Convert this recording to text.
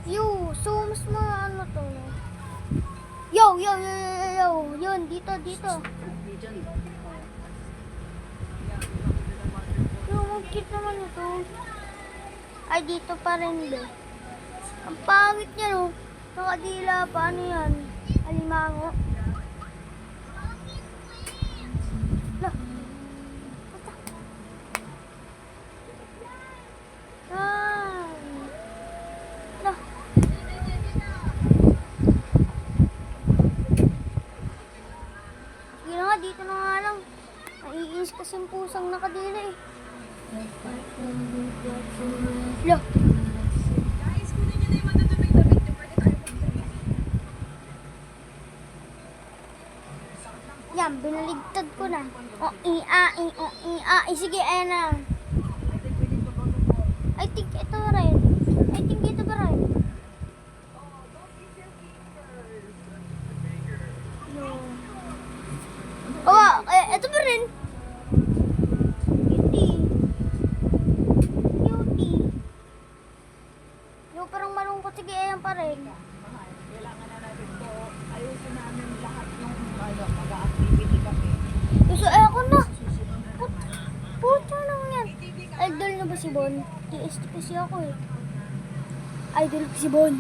Yo, so mas ano to, no? Yo, yo, yo, yo, yo, yo. Yun, dito, dito. Yo, mag-cute naman ito. Ay, dito pa rin, be. Ang pangit niya, no? Nakadila, paano yan? Alimango. Lah. Lah. Sige na nga, dito na nga lang. Naiinis kasi yung pusang nakadila eh. Lah. Guys, kunin niyo na yung maduduming damit niyo. Pwede tayo magdumi. Yan, binaligtad ko na. Sige, ayan na. I think ito rin. I think ito ba rin? Oh, ito ba rin? Cutie. Cutie. Yung parang malungkot. Sige, ayan pa rin. Kailangan na natin to. Ayusin namin lahat yung mag-activity kami. Gusto, ako na. Puta lang yan. Idol na ba si Bon? TST kasi ako eh. Idol ko si Bon.